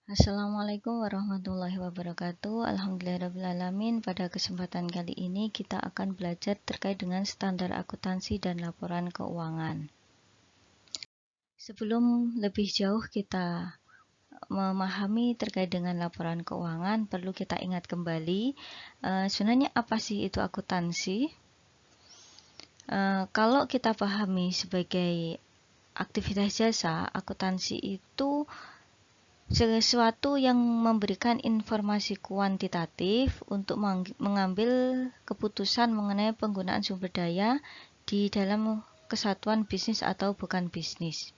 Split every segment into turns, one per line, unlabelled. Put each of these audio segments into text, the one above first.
Assalamualaikum warahmatullahi wabarakatuh. Alhamdulillahirrahmanirrahim. Pada kesempatan kali ini kita akan belajar terkait dengan standar akuntansi dan laporan keuangan. Sebelum lebih jauh kita memahami terkait dengan laporan keuangan, perlu kita ingat kembali sebenarnya apa sih itu akuntansi. Kalau kita pahami sebagai aktivitas jasa, akuntansi itu sesuatu yang memberikan informasi kuantitatif untuk mengambil keputusan mengenai penggunaan sumber daya di dalam kesatuan bisnis atau bukan bisnis.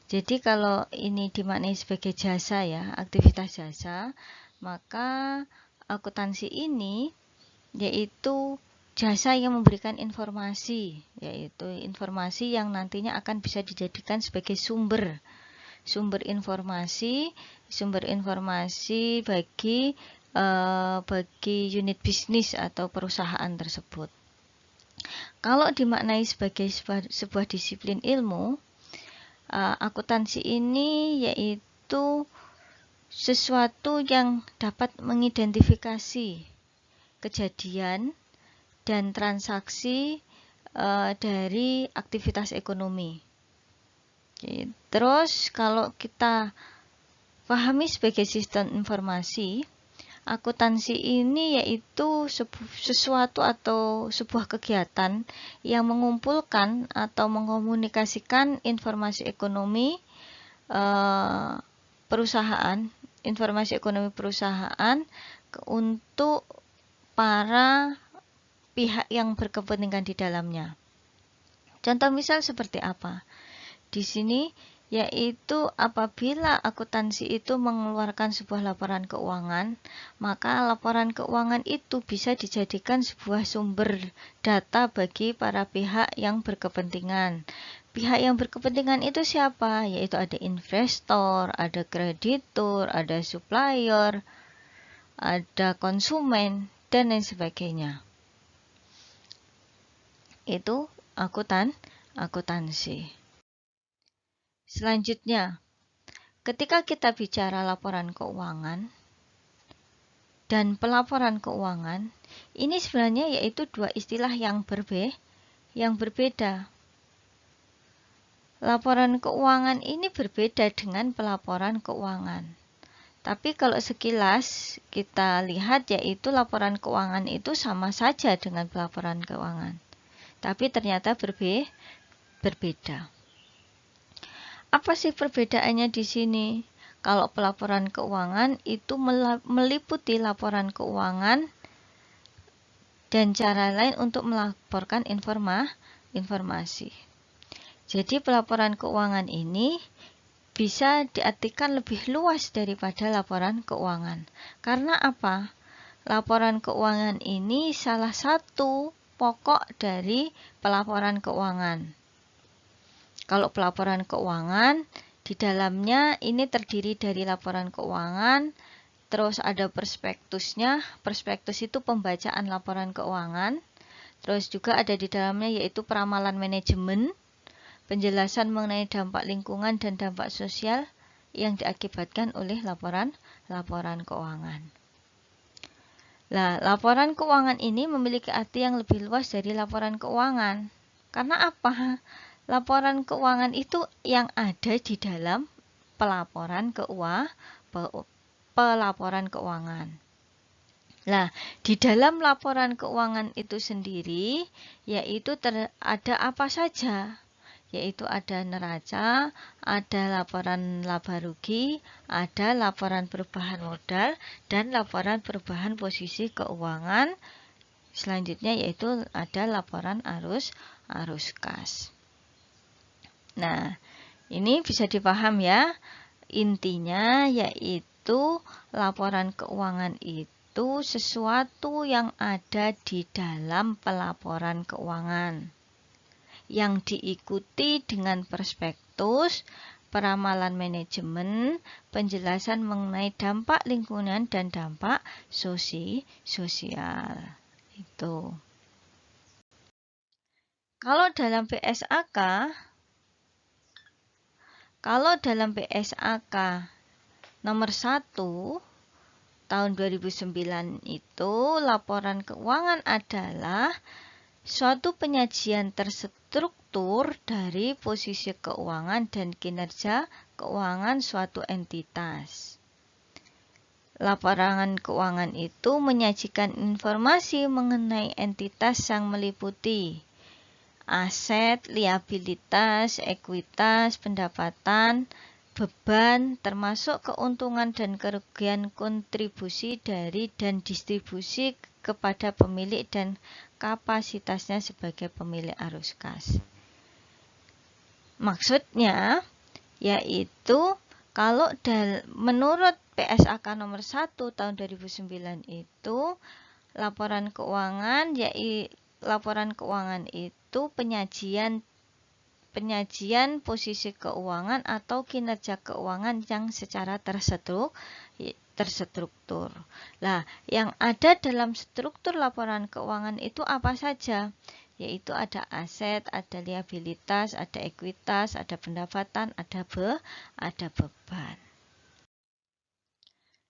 Jadi kalau ini dimaknai sebagai jasa ya, aktivitas jasa, maka akuntansi ini yaitu jasa yang memberikan informasi, yaitu informasi yang nantinya akan bisa dijadikan sebagai sumber informasi bagi unit bisnis atau perusahaan tersebut. Kalau dimaknai sebagai sebuah disiplin ilmu, akuntansi ini yaitu sesuatu yang dapat mengidentifikasi kejadian dan transaksi dari aktivitas ekonomi. Terus kalau kita pahami sebagai sistem informasi, akuntansi ini yaitu sesuatu atau sebuah kegiatan yang mengumpulkan atau mengkomunikasikan informasi ekonomi perusahaan untuk para pihak yang berkepentingan di dalamnya. Contoh misal seperti apa? Di sini yaitu apabila akuntansi itu mengeluarkan sebuah laporan keuangan, maka laporan keuangan itu bisa dijadikan sebuah sumber data bagi para pihak yang berkepentingan. Pihak yang berkepentingan itu siapa? Yaitu ada investor, ada kreditur, ada supplier, ada konsumen, dan lain sebagainya. Itu akuntansi. Selanjutnya, ketika kita bicara laporan keuangan dan pelaporan keuangan, ini sebenarnya yaitu dua istilah yang berbeda. Laporan keuangan ini berbeda dengan pelaporan keuangan. Tapi kalau sekilas kita lihat yaitu laporan keuangan itu sama saja dengan pelaporan keuangan. Tapi ternyata berbeda. Apa sih perbedaannya di sini? Kalau pelaporan keuangan itu meliputi laporan keuangan dan cara lain untuk melaporkan informasi. Jadi pelaporan keuangan ini bisa diartikan lebih luas daripada laporan keuangan. Karena apa? Laporan keuangan ini salah satu pokok dari pelaporan keuangan. Kalau pelaporan keuangan, di dalamnya ini terdiri dari laporan keuangan, terus ada prospektusnya. Prospektus itu pembacaan laporan keuangan. Terus juga ada di dalamnya yaitu peramalan manajemen, penjelasan mengenai dampak lingkungan dan dampak sosial yang diakibatkan oleh laporan keuangan. Nah, laporan keuangan ini memiliki arti yang lebih luas dari laporan keuangan. Karena apa? Laporan keuangan itu yang ada di dalam pelaporan keuangan. Nah, di dalam laporan keuangan itu sendiri, yaitu ada apa saja? Yaitu ada neraca, ada laporan laba rugi, ada laporan perubahan modal, dan laporan perubahan posisi keuangan. Selanjutnya yaitu ada laporan arus kas. Nah, ini bisa dipaham ya. Intinya yaitu laporan keuangan itu sesuatu yang ada di dalam pelaporan keuangan yang diikuti dengan prospektus, peramalan manajemen, penjelasan mengenai dampak lingkungan dan dampak sosial. Itu. Kalau dalam PSAK nomor 1 tahun 2009 itu laporan keuangan adalah suatu penyajian terstruktur dari posisi keuangan dan kinerja keuangan suatu entitas. Laporan keuangan itu menyajikan informasi mengenai entitas yang meliputi aset, liabilitas, ekuitas, pendapatan, beban, termasuk keuntungan dan kerugian kontribusi dari dan distribusi kepada pemilik dan kapasitasnya sebagai pemilik arus kas. Maksudnya yaitu kalau menurut PSAK nomor 1 tahun 2009 itu laporan keuangan itu penyajian posisi keuangan atau kinerja keuangan yang secara terstruktur. Nah, yang ada dalam struktur laporan keuangan itu apa saja? Yaitu ada aset, ada liabilitas, ada ekuitas, ada pendapatan, ada beban.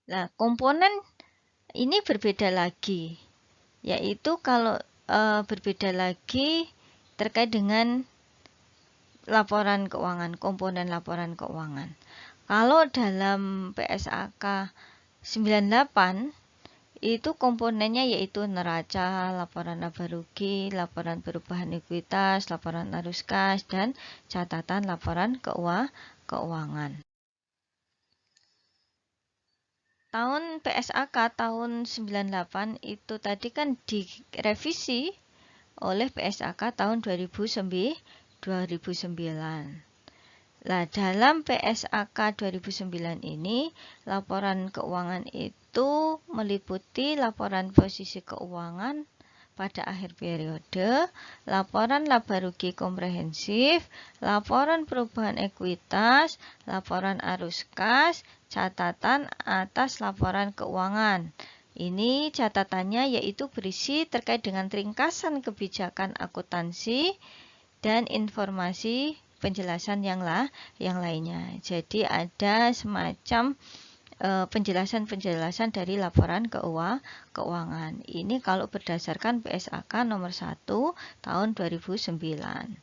Nah, komponen ini berbeda lagi, yaitu kalau berbeda lagi terkait dengan laporan keuangan, komponen laporan keuangan. Kalau dalam PSAK 98 itu komponennya yaitu neraca, laporan laba rugi, laporan perubahan ekuitas, laporan arus kas, dan catatan laporan keuangan. Tahun PSAK tahun 98 itu tadi kan direvisi oleh PSAK tahun 2009. Nah, dalam PSAK 2009 ini, laporan keuangan itu meliputi laporan posisi keuangan pada akhir periode, laporan laba rugi komprehensif, laporan perubahan ekuitas, laporan arus kas, catatan atas laporan keuangan. Ini catatannya yaitu berisi terkait dengan ringkasan kebijakan akuntansi dan informasi penjelasan yang lainnya. Jadi ada semacam penjelasan-penjelasan dari laporan keuangan. Ini kalau berdasarkan PSAK nomor 1 tahun 2009.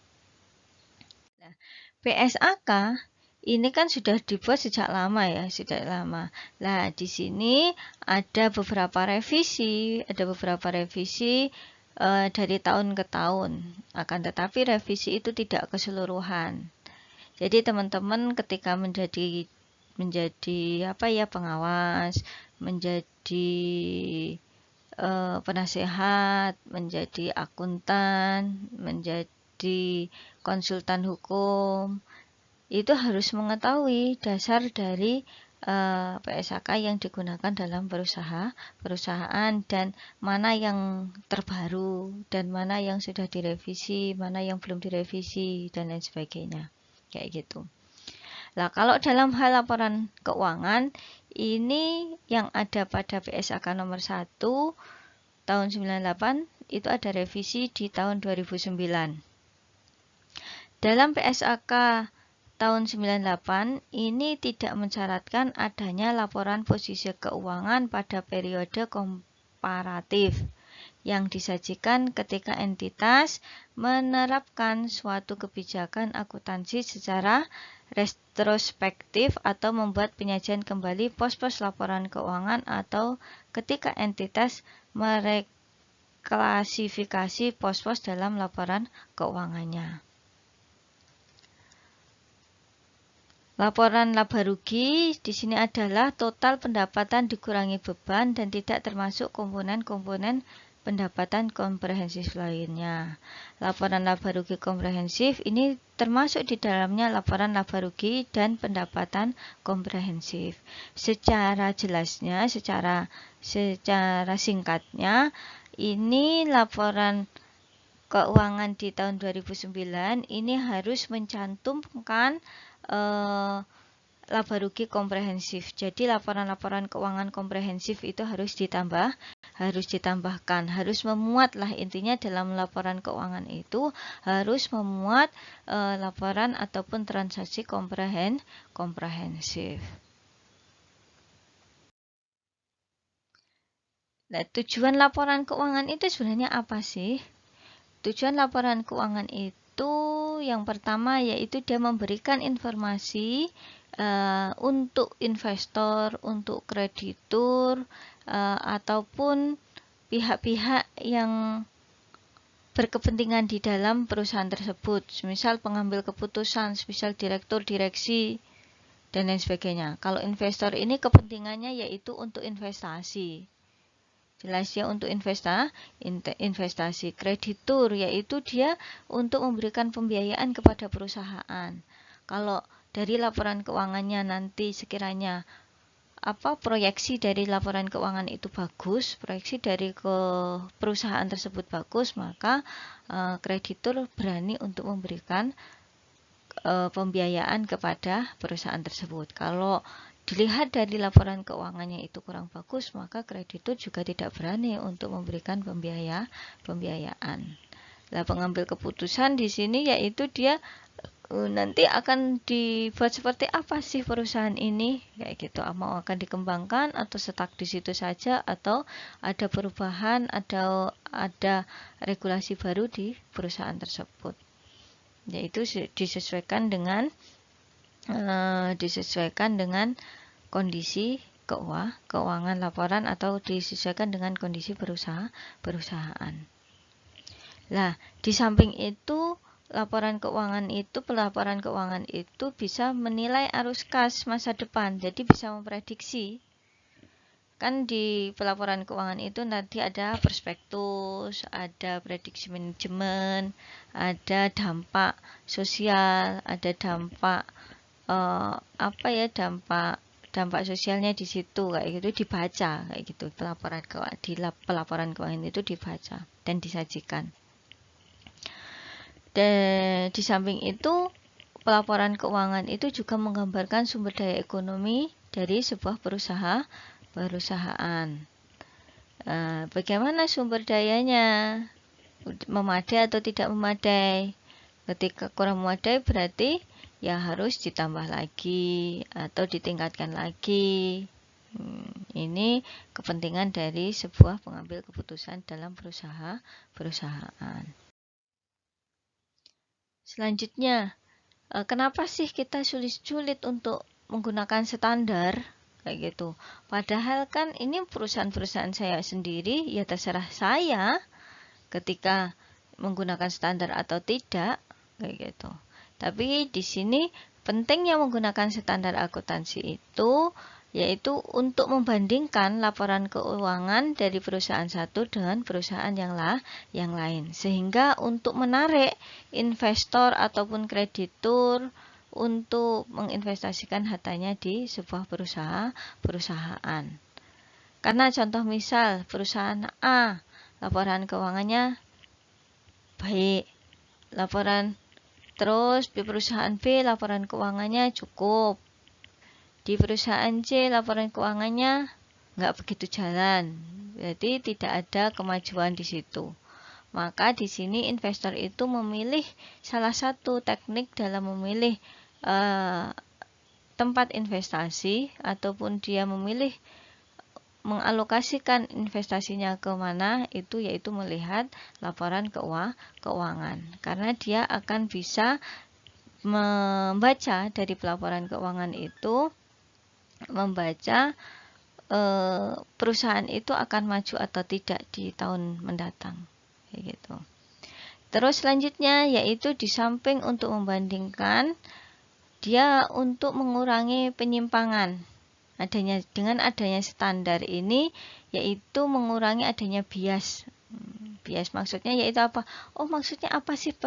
Nah, PSAK ini kan sudah dibuat sejak lama ya, Nah, di sini ada beberapa revisi, dari tahun ke tahun. Akan tetapi revisi itu tidak keseluruhan. Jadi teman-teman ketika menjadi pengawas, menjadi penasehat, menjadi akuntan, menjadi konsultan hukum, itu harus mengetahui dasar dari PSAK yang digunakan dalam perusahaan dan mana yang terbaru dan mana yang sudah direvisi, mana yang belum direvisi dan lain sebagainya. Kayak gitu. Nah, kalau dalam hal laporan keuangan, ini yang ada pada PSAK nomor 1 tahun 98 itu ada revisi di tahun 2009. Dalam PSAK tahun 98 ini tidak mensyaratkan adanya laporan posisi keuangan pada periode komparatif yang disajikan ketika entitas menerapkan suatu kebijakan akuntansi secara retrospektif atau membuat penyajian kembali pos-pos laporan keuangan atau ketika entitas mereklasifikasi pos-pos dalam laporan keuangannya. Laporan laba rugi di sini adalah total pendapatan dikurangi beban dan tidak termasuk komponen-komponen pendapatan komprehensif lainnya. Laporan laba rugi komprehensif ini termasuk di dalamnya laporan laba rugi dan pendapatan komprehensif. Secara jelasnya, secara singkatnya, ini laporan keuangan di tahun 2009 ini harus mencantumkan laba rugi komprehensif. Jadi laporan-laporan keuangan komprehensif itu harus ditambahkan, harus memuat lah intinya dalam laporan keuangan itu harus memuat laporan ataupun transaksi komprehensif. Nah, tujuan laporan keuangan itu sebenarnya apa sih? Tujuan laporan keuangan itu yang pertama yaitu dia memberikan informasi untuk investor, untuk kreditur, ataupun pihak-pihak yang berkepentingan di dalam perusahaan tersebut, misal pengambil keputusan, misal direktur, direksi, dan lain sebagainya. Kalau investor ini kepentingannya yaitu untuk investasi. Jelas ya, untuk investasi. Kreditur yaitu dia untuk memberikan pembiayaan kepada perusahaan. Kalau dari laporan keuangannya nanti sekiranya proyeksi dari laporan keuangan itu bagus, proyeksi dari perusahaan tersebut bagus, maka kreditur berani untuk memberikan pembiayaan kepada perusahaan tersebut. Kalau dilihat dari laporan keuangannya itu kurang bagus, maka kreditur juga tidak berani untuk memberikan pembiayaan. Nah, pengambil keputusan di sini yaitu dia nanti akan dibuat seperti apa sih perusahaan ini, kayak gitu. Mau akan dikembangkan atau stuck di situ saja, atau ada perubahan, ada regulasi baru di perusahaan tersebut. Yaitu disesuaikan dengan kondisi keuangan laporan atau disesuaikan dengan kondisi perusahaan. Nah, di samping itu pelaporan keuangan itu bisa menilai arus kas masa depan. Jadi bisa memprediksi. Kan di pelaporan keuangan itu nanti ada prospektus, ada prediksi manajemen, ada dampak sosial, ada dampak dampak sosialnya di situ, kayak gitu dibaca, kayak gitu. Pelaporan keuangan itu dibaca dan disajikan. Dan di samping itu, pelaporan keuangan itu juga menggambarkan sumber daya ekonomi dari sebuah perusahaan. Bagaimana sumber dayanya? Memadai atau tidak memadai? Ketika kurang memadai berarti ya harus ditambah lagi atau ditingkatkan lagi. Ini kepentingan dari sebuah pengambil keputusan dalam perusahaan. Selanjutnya, kenapa sih kita sulit untuk menggunakan standar kayak gitu? Padahal kan ini perusahaan saya sendiri, ya terserah saya ketika menggunakan standar atau tidak kayak gitu. Tapi di sini pentingnya menggunakan standar akuntansi itu yaitu untuk membandingkan laporan keuangan dari perusahaan satu dengan perusahaan yang lain, sehingga untuk menarik investor ataupun kreditur untuk menginvestasikan hartanya di sebuah perusahaan. Karena contoh misal perusahaan A laporan keuangannya baik, terus di perusahaan B laporan keuangannya cukup, di perusahaan C laporan keuangannya nggak begitu jalan, berarti tidak ada kemajuan di situ. Maka di sini investor itu memilih salah satu teknik dalam memilih tempat investasi ataupun dia memilih mengalokasikan investasinya ke mana itu yaitu melihat laporan keuangan, karena dia akan bisa membaca dari pelaporan keuangan itu, membaca perusahaan itu akan maju atau tidak di tahun mendatang, kayak gitu. Terus selanjutnya yaitu di samping untuk membandingkan, dia untuk mengurangi penyimpangan. Dengan adanya standar ini yaitu mengurangi adanya bias. Bias maksudnya yaitu apa? Oh, maksudnya apa sih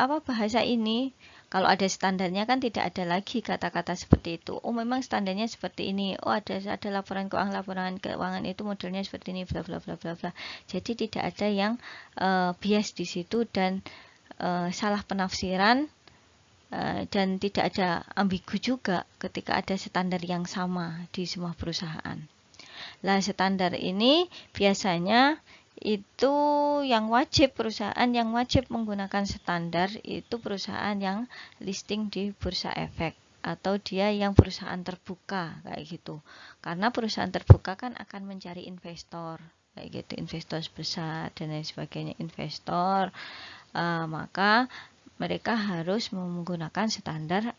bahasa ini? Kalau ada standarnya kan tidak ada lagi kata-kata seperti itu. Oh, memang standarnya seperti ini. Oh, ada laporan keuangan itu modelnya seperti ini, bla bla bla bla bla. Jadi tidak ada yang bias di situ dan salah penafsiran. Dan tidak ada ambigu juga ketika ada standar yang sama di semua perusahaan. Nah, standar ini biasanya itu perusahaan yang wajib menggunakan standar itu perusahaan yang listing di Bursa Efek atau dia yang perusahaan terbuka kayak gitu. Karena perusahaan terbuka kan akan mencari investor kayak gitu, investor besar dan lain sebagainya, investor, maka mereka harus menggunakan standar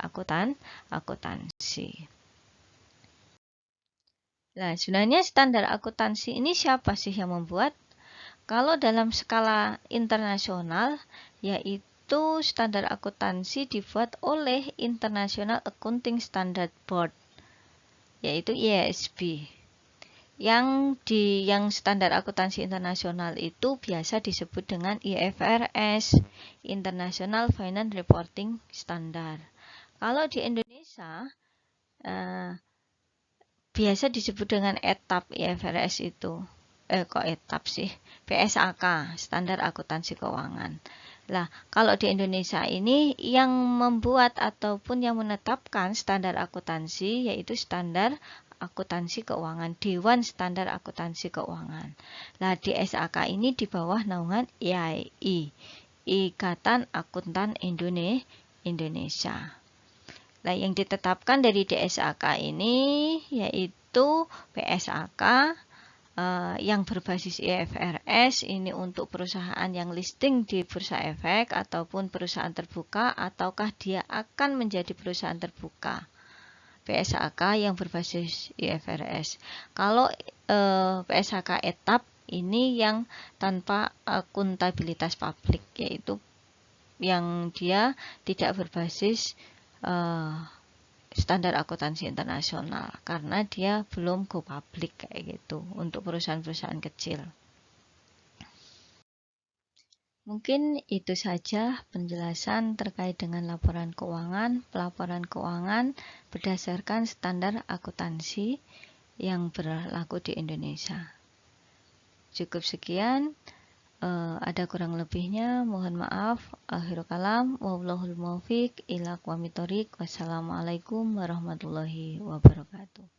akuntansi. Nah, sebenarnya standar akuntansi ini siapa sih yang membuat? Kalau dalam skala internasional, yaitu standar akuntansi dibuat oleh International Accounting Standard Board, yaitu IASB. Yang standar akuntansi internasional itu biasa disebut dengan IFRS, International Finance Reporting Standard. Kalau di Indonesia, biasa disebut dengan ETAP IFRS itu. Kok ETAP sih? PSAK, Standar Akuntansi Keuangan. Nah, kalau di Indonesia ini yang membuat ataupun yang menetapkan standar akuntansi yaitu Standar Akuntansi Keuangan, Dewan Standar Akuntansi Keuangan. Nah, di SAK ini di bawah naungan IAI, Ikatan Akuntan Indonesia. Nah, yang ditetapkan dari DSAK ini yaitu PSAK yang berbasis IFRS ini untuk perusahaan yang listing di Bursa Efek ataupun perusahaan terbuka ataukah dia akan menjadi perusahaan terbuka. PSAK yang berbasis IFRS. Kalau PSAK etap ini yang tanpa akuntabilitas publik, yaitu yang dia tidak berbasis standar akuntansi internasional karena dia belum go public kayak gitu untuk perusahaan-perusahaan kecil. Mungkin itu saja penjelasan terkait dengan laporan keuangan, pelaporan keuangan berdasarkan standar akuntansi yang berlaku di Indonesia. Cukup sekian. Ada kurang lebihnya, mohon maaf. Akhirul kalam, wallahul muwaffiq ila aqwamit thoriq. Wassalamualaikum warahmatullahi wabarakatuh.